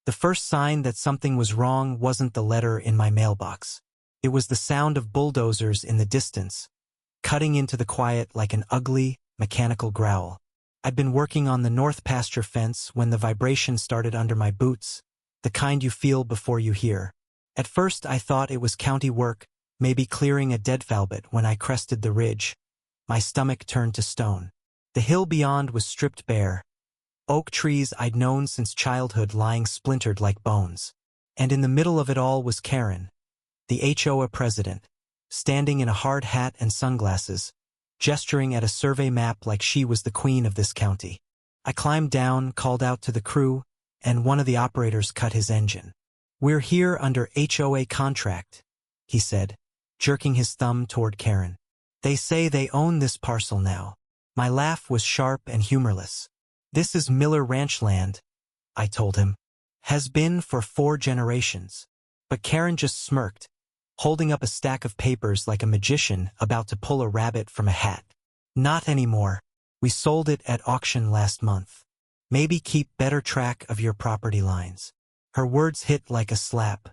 The first sign that something was wrong wasn't the letter in my mailbox. It was the sound of bulldozers in the distance, cutting into the quiet like an ugly, mechanical growl. I'd been working on the north pasture fence when the vibration started under my boots, the kind you feel before you hear. At first I thought it was county work, maybe clearing a deadfall, but when I crested the ridge, my stomach turned to stone. The hill beyond was stripped bare, oak trees I'd known since childhood lying splintered like bones. And in the middle of it all was Karen, the HOA president, standing in a hard hat and sunglasses, gesturing at a survey map like she was the queen of this county. I climbed down, called out to the crew, and one of the operators cut his engine. "We're here under HOA contract," he said, jerking his thumb toward Karen. "They say they own this parcel now." My laugh was sharp and humorless. "This is Miller Ranch land," I told him. "Has been for 4 generations. But Karen just smirked, holding up a stack of papers like a magician about to pull a rabbit from a hat. "Not anymore. We sold it at auction last month. Maybe keep better track of your property lines." Her words hit like a slap.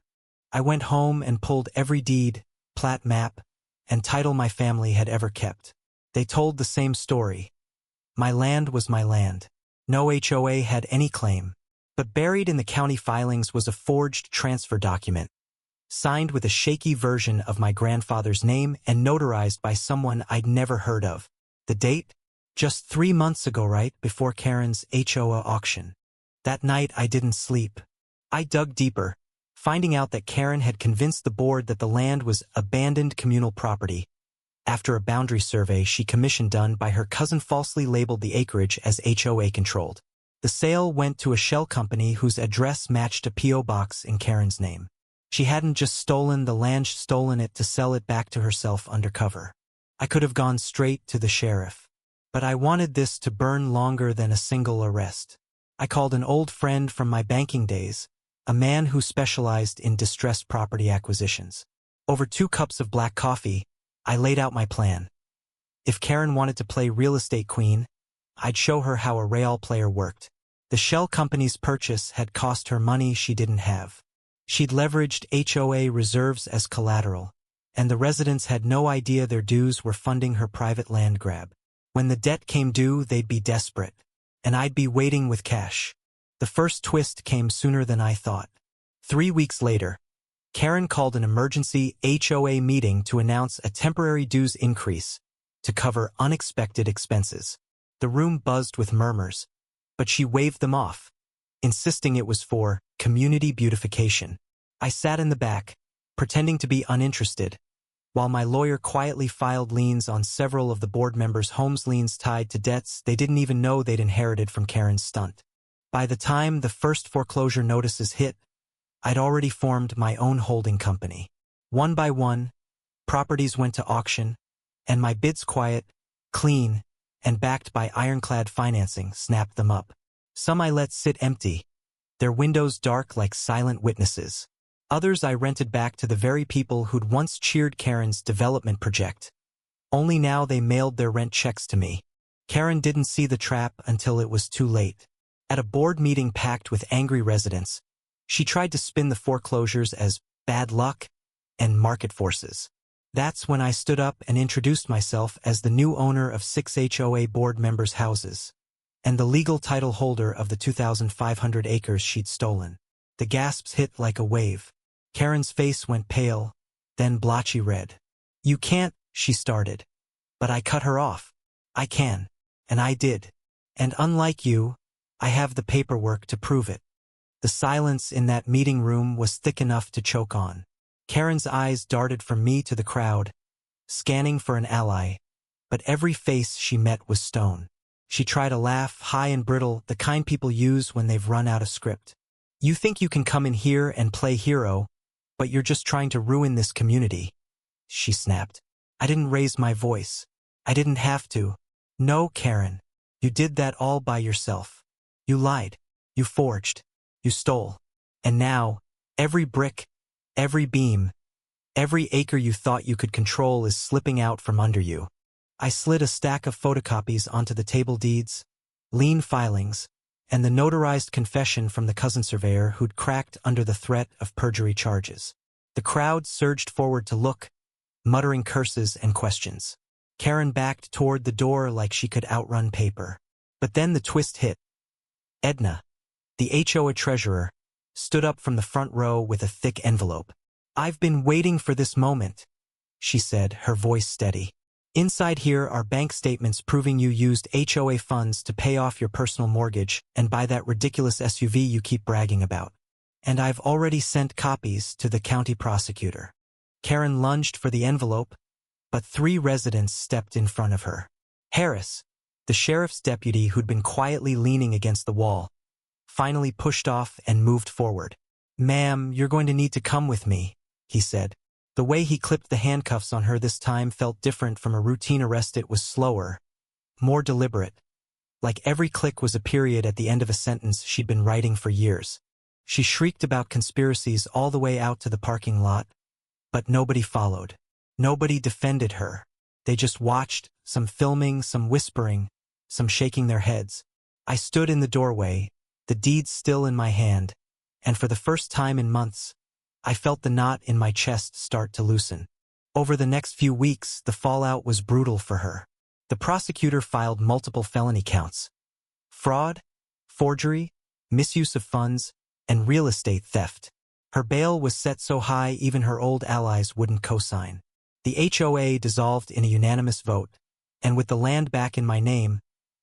I went home and pulled every deed, plat map, and title my family had ever kept. They told the same story. My land was my land. No HOA had any claim. But buried in the county filings was a forged transfer document, signed with a shaky version of my grandfather's name and notarized by someone I'd never heard of. The date? Just 3 months ago, right before Karen's HOA auction. That night I didn't sleep. I dug deeper, finding out that Karen had convinced the board that the land was abandoned communal property. After a boundary survey she commissioned done by her cousin falsely labeled the acreage as HOA controlled. The sale went to a shell company whose address matched a P.O. box in Karen's name. She hadn't just stolen the land, she'd stolen it to sell it back to herself undercover. I could have gone straight to the sheriff. But I wanted this to burn longer than a single arrest. I called an old friend from my banking days, a man who specialized in distressed property acquisitions. Over 2 cups of black coffee, I laid out my plan. If Karen wanted to play real estate queen, I'd show her how a real player worked. The shell company's purchase had cost her money she didn't have. She'd leveraged HOA reserves as collateral, and the residents had no idea their dues were funding her private land grab. When the debt came due, they'd be desperate, and I'd be waiting with cash. The first twist came sooner than I thought. 3 weeks later, Karen called an emergency HOA meeting to announce a temporary dues increase to cover unexpected expenses. The room buzzed with murmurs, but she waved them off, insisting it was for community beautification. I sat in the back, pretending to be uninterested, while my lawyer quietly filed liens on several of the board members' homes, liens tied to debts they didn't even know they'd inherited from Karen's stunt. By the time the first foreclosure notices hit, I'd already formed my own holding company. One by one, properties went to auction, and my bids, quiet, clean, and backed by ironclad financing, snapped them up. Some I let sit empty, their windows dark like silent witnesses. Others I rented back to the very people who'd once cheered Karen's development project. Only now they mailed their rent checks to me. Karen didn't see the trap until it was too late. At a board meeting packed with angry residents, she tried to spin the foreclosures as bad luck and market forces. That's when I stood up and introduced myself as the new owner of 6 HOA board members' houses, and the legal title holder of the 2,500 acres she'd stolen. The gasps hit like a wave. Karen's face went pale, then blotchy red. "You can't," she started. But I cut her off. "I can. And I did. And unlike you, I have the paperwork to prove it." The silence in that meeting room was thick enough to choke on. Karen's eyes darted from me to the crowd, scanning for an ally, but every face she met was stone. She tried a laugh, high and brittle, the kind people use when they've run out of script. "You think you can come in here and play hero, but you're just trying to ruin this community," she snapped. I didn't raise my voice. I didn't have to. "No, Karen, you did that all by yourself. You lied. You forged. You stole. And now, every brick, every beam, every acre you thought you could control is slipping out from under you." I slid a stack of photocopies onto the table, deeds, lien filings, and the notarized confession from the cousin surveyor who'd cracked under the threat of perjury charges. The crowd surged forward to look, muttering curses and questions. Karen backed toward the door like she could outrun paper. But then the twist hit. Edna, the HOA treasurer, stood up from the front row with a thick envelope. "I've been waiting for this moment," she said, her voice steady. "Inside here are bank statements proving you used HOA funds to pay off your personal mortgage and buy that ridiculous SUV you keep bragging about. And I've already sent copies to the county prosecutor." Karen lunged for the envelope, but 3 residents stepped in front of her. Harris, the sheriff's deputy who'd been quietly leaning against the wall, finally pushed off and moved forward. "Ma'am, you're going to need to come with me," he said. The way he clipped the handcuffs on her this time felt different from a routine arrest. It was slower, more deliberate. Like every click was a period at the end of a sentence she'd been writing for years. She shrieked about conspiracies all the way out to the parking lot, but nobody followed. Nobody defended her. They just watched, some filming, some whispering, some shaking their heads. I stood in the doorway, the deed still in my hand, and for the first time in months, I felt the knot in my chest start to loosen. Over the next few weeks, the fallout was brutal for her. The prosecutor filed multiple felony counts: fraud, forgery, misuse of funds, and real estate theft. Her bail was set so high even her old allies wouldn't co-sign. The HOA dissolved in a unanimous vote, and with the land back in my name,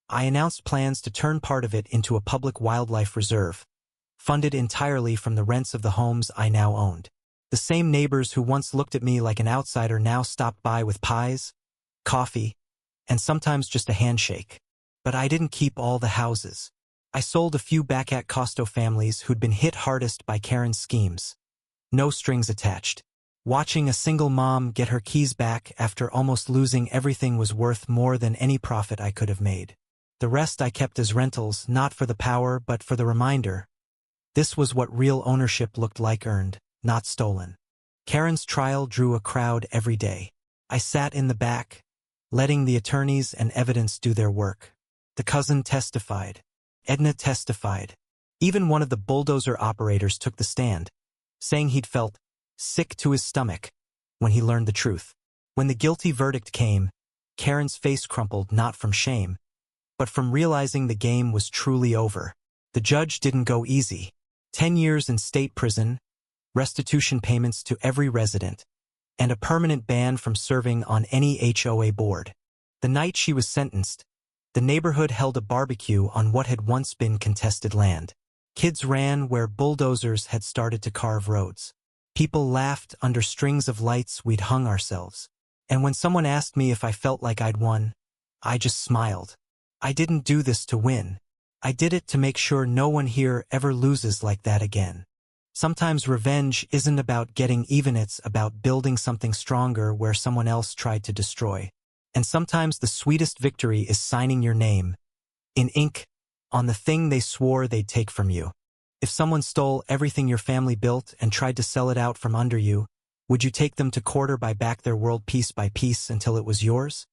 I announced plans to turn part of it into a public wildlife reserve, funded entirely from the rents of the homes I now owned. The same neighbors who once looked at me like an outsider now stopped by with pies, coffee, and sometimes just a handshake. But I didn't keep all the houses. I sold a few back at Costo families who'd been hit hardest by Karen's schemes. No strings attached. Watching a single mom get her keys back after almost losing everything was worth more than any profit I could have made. The rest I kept as rentals, not for the power but for the reminder. This was what real ownership looked like: earned, not stolen. Karen's trial drew a crowd every day. I sat in the back, letting the attorneys and evidence do their work. The cousin testified. Edna testified. Even one of the bulldozer operators took the stand, saying he'd felt sick to his stomach when he learned the truth. When the guilty verdict came, Karen's face crumpled, not from shame, but from realizing the game was truly over. The judge didn't go easy. 10 years in state prison, restitution payments to every resident, and a permanent ban from serving on any HOA board. The night she was sentenced, the neighborhood held a barbecue on what had once been contested land. Kids ran where bulldozers had started to carve roads. People laughed under strings of lights we'd hung ourselves. And when someone asked me if I felt like I'd won, I just smiled. I didn't do this to win. I did it to make sure no one here ever loses like that again. Sometimes revenge isn't about getting even, it's about building something stronger where someone else tried to destroy. And sometimes the sweetest victory is signing your name, in ink, on the thing they swore they'd take from you. If someone stole everything your family built and tried to sell it out from under you, would you take them to court or buy back their world piece by piece until it was yours?